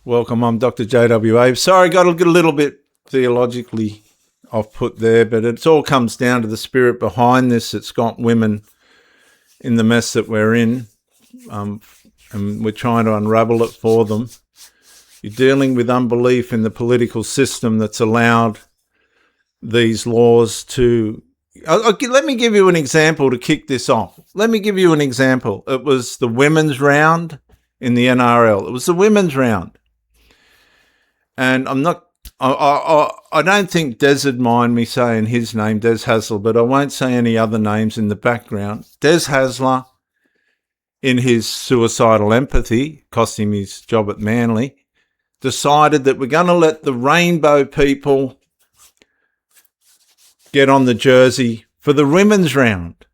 Welcome, I'm Dr. JWA. Sorry, got a little bit theologically off put there, but it all comes down to the spirit behind this. It's got women in the mess that we're in, and we're trying to unravel it for them. You're dealing with unbelief in the political system that's allowed these laws to... let me give you an example to kick this off. Let me give you an example. It was the women's round in the NRL. It was the women's round. And I don't think Des would mind me saying his name, Des Hasler, but I won't say any other names in the background. Des Hasler, in his suicidal empathy, cost him his job at Manly, decided that we're going to let the rainbow people get on the jersey for the women's round.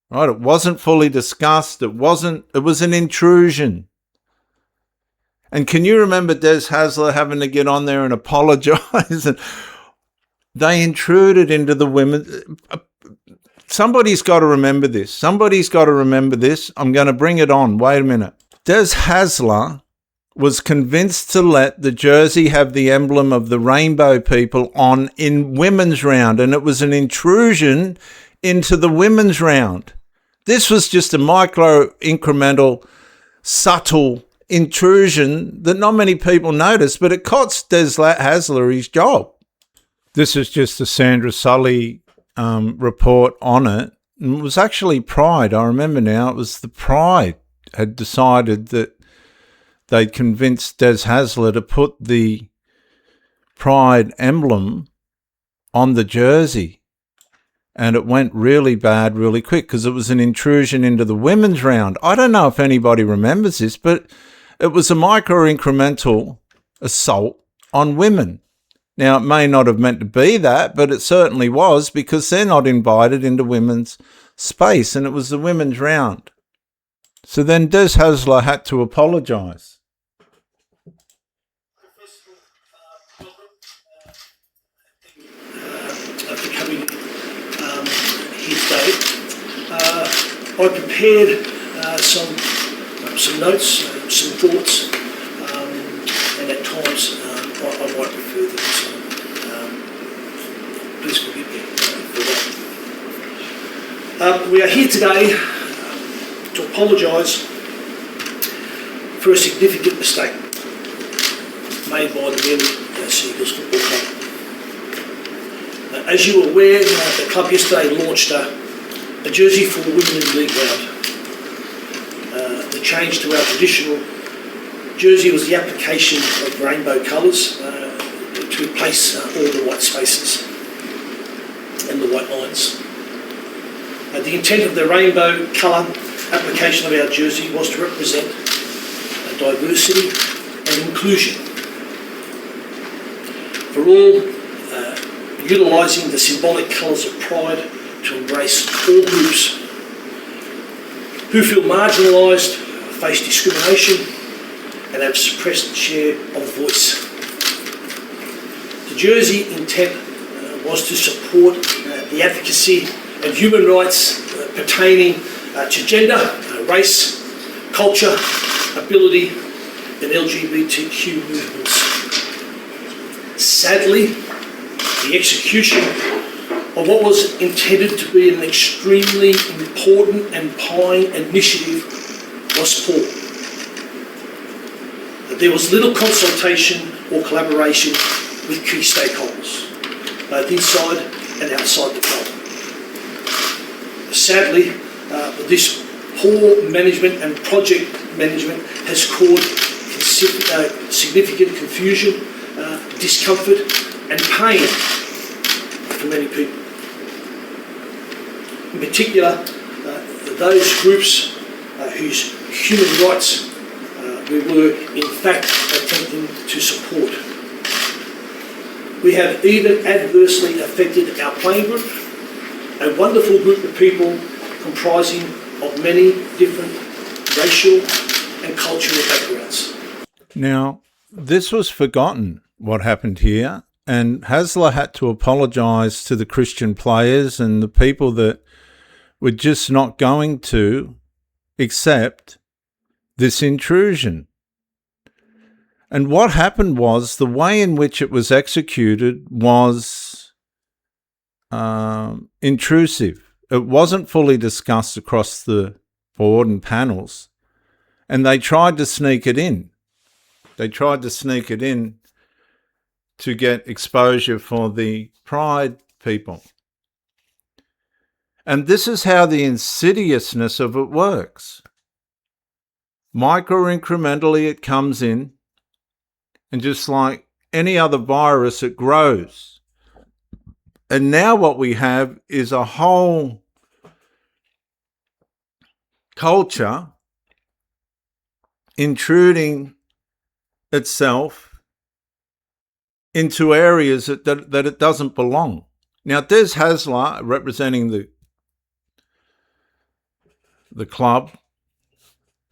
Right? It wasn't fully discussed. It was an intrusion. And can you remember Des Hasler having to get on there and apologise? And they intruded into the women. Somebody's got to remember this. Somebody's got to remember this. I'm going to bring it on. Wait a minute. Des Hasler was convinced to let the jersey have the emblem of the rainbow people on in women's round, and it was an intrusion into the women's round. This was just a micro, incremental, subtle intrusion that not many people noticed, but it cost Des Hasler his job. This is just a Sandra Sully report on it. And it was actually Pride. I remember now, it was the Pride had decided that they'd convinced Des Hasler to put the Pride emblem on the jersey. And it went really bad really quick because it was an intrusion into the women's round. I don't know if anybody remembers this, but it was a micro-incremental assault on women. Now, it may not have meant to be that, but it certainly was because they're not invited into women's space, and it was the women's round. So then Des Hasler had to apologise. I prepared some notes, some thoughts, and at times I might refer them. So please forgive me for that. We are here today to apologise for a significant mistake made by the Manly Sea Eagles Football Club. As you are aware, the club yesterday launched a jersey for the Women's League round. The change to our traditional jersey was the application of rainbow colours to replace all the white spaces and the white lines. The intent of the rainbow colour application of our jersey was to represent diversity and inclusion for all, utilising the symbolic colours of pride to embrace all groups who feel marginalised, face discrimination and have suppressed share of voice. The jersey intent was to support the advocacy of human rights pertaining to gender, race, culture, ability and LGBTQ movements. Sadly, the execution of what was intended to be an extremely important and pioneering initiative was poor. There was little consultation or collaboration with key stakeholders, both inside and outside the club. Sadly, this poor management and project management has caused significant confusion, discomfort and pain for many people. In particular, those groups whose human rights we were in fact attempting to support. We have even adversely affected our playing group, a wonderful group of people comprising of many different racial and cultural backgrounds. Now, this was forgotten, what happened here, and Hasler had to apologise to the Christian players and the people that were just not going to accept this intrusion. And what happened was the way in which it was executed was intrusive. It wasn't fully discussed across the board and panels, and they tried to sneak it in. They tried to sneak it in to get exposure for the Pride people. And this is how the insidiousness of it works. Micro-incrementally it comes in, and just like any other virus, it grows. And now what we have is a whole culture intruding itself into areas that it doesn't belong. Now, Des Hasler, representing the club,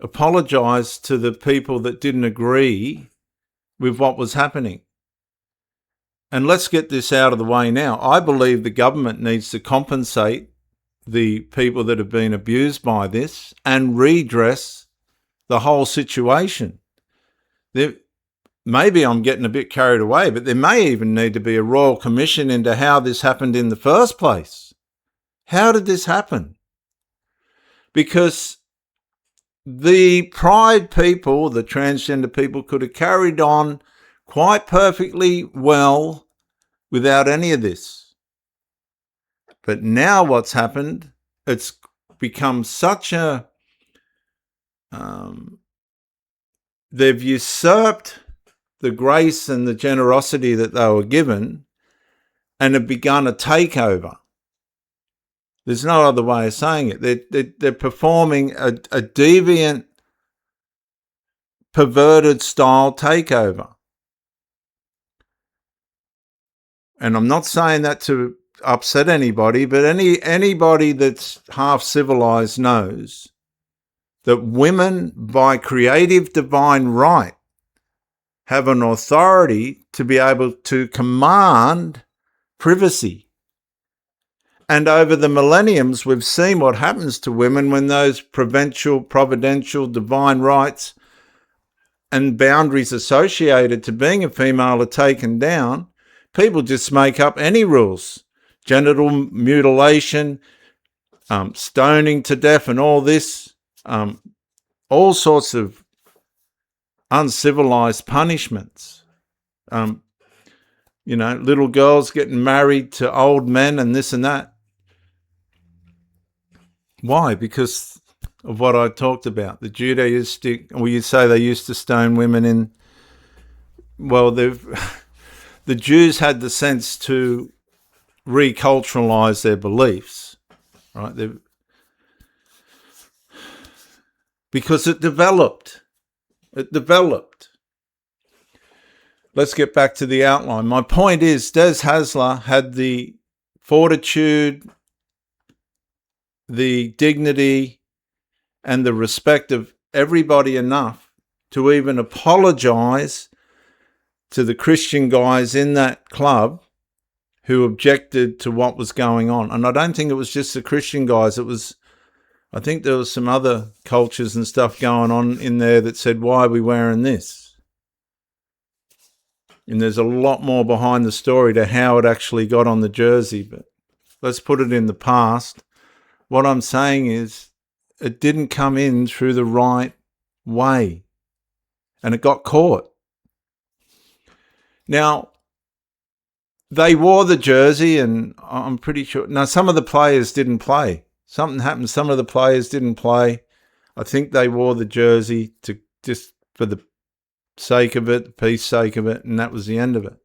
apologised to the people that didn't agree with what was happening. And let's get this out of the way now. I believe the government needs to compensate the people that have been abused by this and redress the whole situation. Maybe I'm getting a bit carried away, but there may even need to be a royal commission into how this happened in the first place. How did this happen? Because the Pride people, the transgender people, could have carried on quite perfectly well without any of this. But now what's happened, it's become such a... they've usurped the grace and the generosity that they were given and have begun a takeover. There's no other way of saying it. They're performing a deviant, perverted style takeover. And I'm not saying that to upset anybody, but anybody that's half civilized knows that women, by creative divine right, have an authority to be able to command privacy. And over the millenniums, we've seen what happens to women when those providential, divine rights and boundaries associated to being a female are taken down. People just make up any rules. Genital mutilation, stoning to death and all this, all sorts of uncivilized punishments. Little girls getting married to old men and this and that. Why? Because of what I talked about. The Judaistic, or you say they used to stone women in, well, the Jews had the sense to reculturalize their beliefs, right? Because it developed. Let's get back to the outline. My point is, Des Hasler had the fortitude, the dignity, and the respect of everybody enough to even apologise to the Christian guys in that club who objected to what was going on. And I don't think it was just the Christian guys. I think there was some other cultures and stuff going on in there that said, why are we wearing this? And there's a lot more behind the story to how it actually got on the jersey, but let's put it in the past. What I'm saying is it didn't come in through the right way, and it got caught. Now, they wore the jersey, and I'm pretty sure... Now, some of the players didn't play. Something happened. Some of the players didn't play. I think they wore the jersey to just for the sake of it, the peace sake of it, and that was the end of it.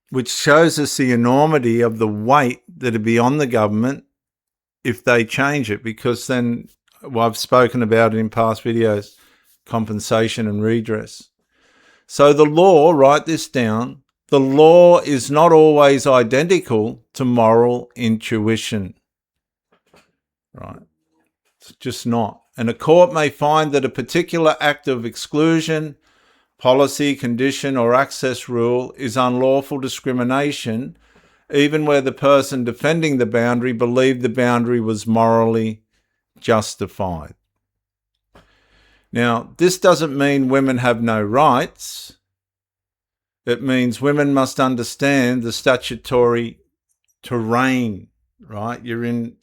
Which shows us the enormity of the weight that'd be on the government if they change it, because then, well, I've spoken about it in past videos, compensation and redress. So the law, write this down, the law is not always identical to moral intuition. Right? It's just not. And a court may find that a particular act of exclusion, policy, condition, or access rule is unlawful discrimination, even where the person defending the boundary believed the boundary was morally justified. Now, this doesn't mean women have no rights. It means women must understand the statutory terrain, right? You're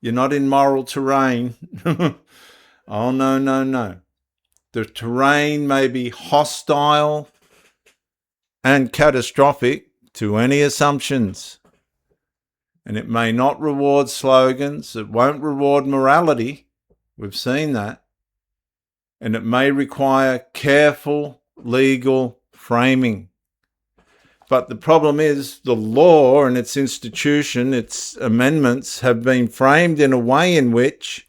not in moral terrain. Oh, no. The terrain may be hostile and catastrophic to any assumptions. And it may not reward slogans. It won't reward morality. We've seen that. And it may require careful legal framing. But the problem is the law and its institution, its amendments have been framed in a way in which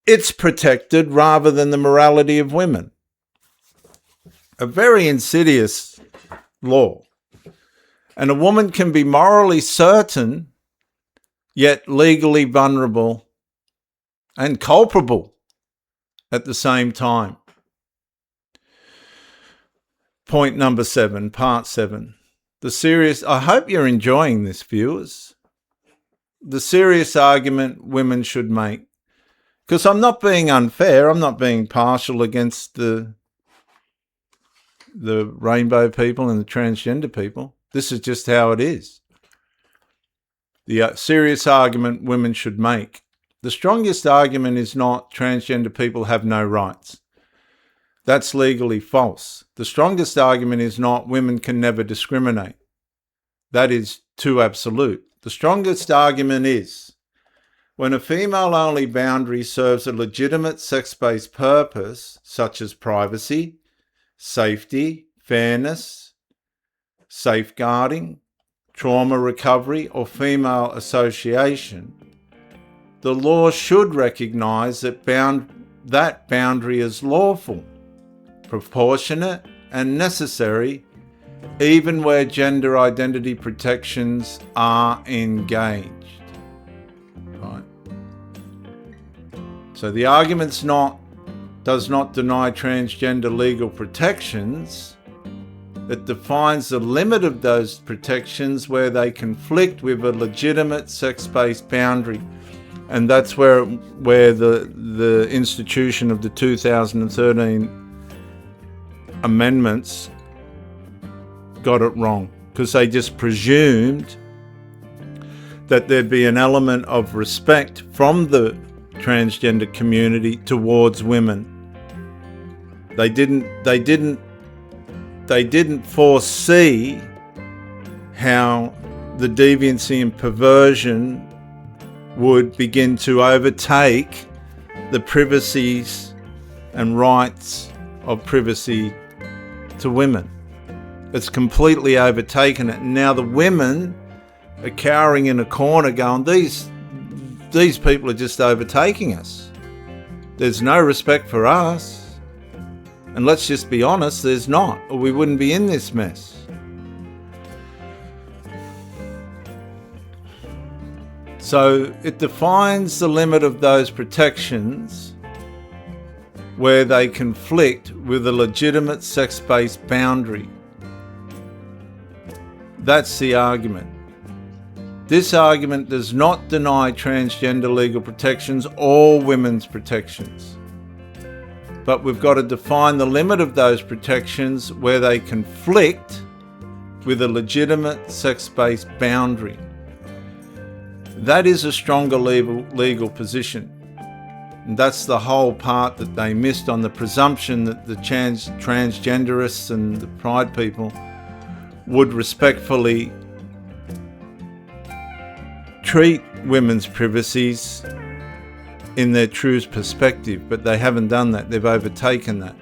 it's protected rather than the morality of women. A very insidious law. And a woman can be morally certain, yet legally vulnerable and culpable at the same time. Point number 7, part 7. I hope you're enjoying this, viewers. The serious argument women should make. Because I'm not being unfair, I'm not being partial against the rainbow people and the transgender people. This is just how it is. The serious argument women should make. The strongest argument is not transgender people have no rights. That's legally false. The strongest argument is not women can never discriminate. That is too absolute. The strongest argument is when a female-only boundary serves a legitimate sex-based purpose, such as privacy, safety, fairness, safeguarding, trauma recovery, or female association, the law should recognise that boundary is lawful, proportionate, and necessary, even where gender identity protections are engaged. Right. So the argument does not deny transgender legal protections. It defines the limit of those protections where they conflict with a legitimate sex-based boundary. And that's where the institution of the 2013 amendments got it wrong, because they just presumed that there'd be an element of respect from the transgender community towards women. They didn't foresee how the deviancy and perversion would begin to overtake the privacies and rights of privacy to women. It's completely overtaken it. And now the women are cowering in a corner going, these people are just overtaking us. There's no respect for us. And let's just be honest, there's not, or we wouldn't be in this mess. So it defines the limit of those protections where they conflict with a legitimate sex-based boundary. That's the argument. This argument does not deny transgender legal protections or women's protections. But we've got to define the limit of those protections where they conflict with a legitimate sex-based boundary. That is a stronger legal position. And that's the whole part that they missed on the presumption that the transgenderists and the pride people would respectfully treat women's privacies in their true perspective, but they haven't done that. They've overtaken that.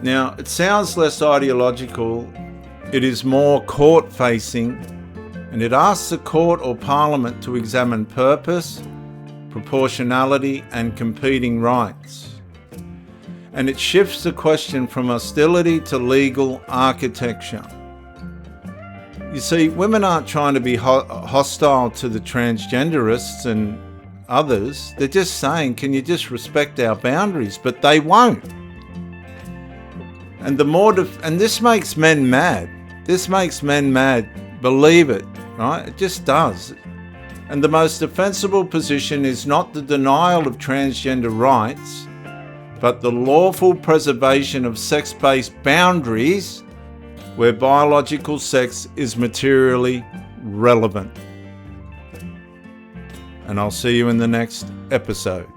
Now, it sounds less ideological. It is more court-facing, and it asks the court or parliament to examine purpose, proportionality, and competing rights. And it shifts the question from hostility to legal architecture. You see, women aren't trying to be hostile to the transgenderists and others. They're just saying, can you just respect our boundaries? But they won't. And and this makes men mad. This makes men mad. Believe it, right? It just does. And the most defensible position is not the denial of transgender rights, but the lawful preservation of sex-based boundaries where biological sex is materially relevant. And I'll see you in the next episode.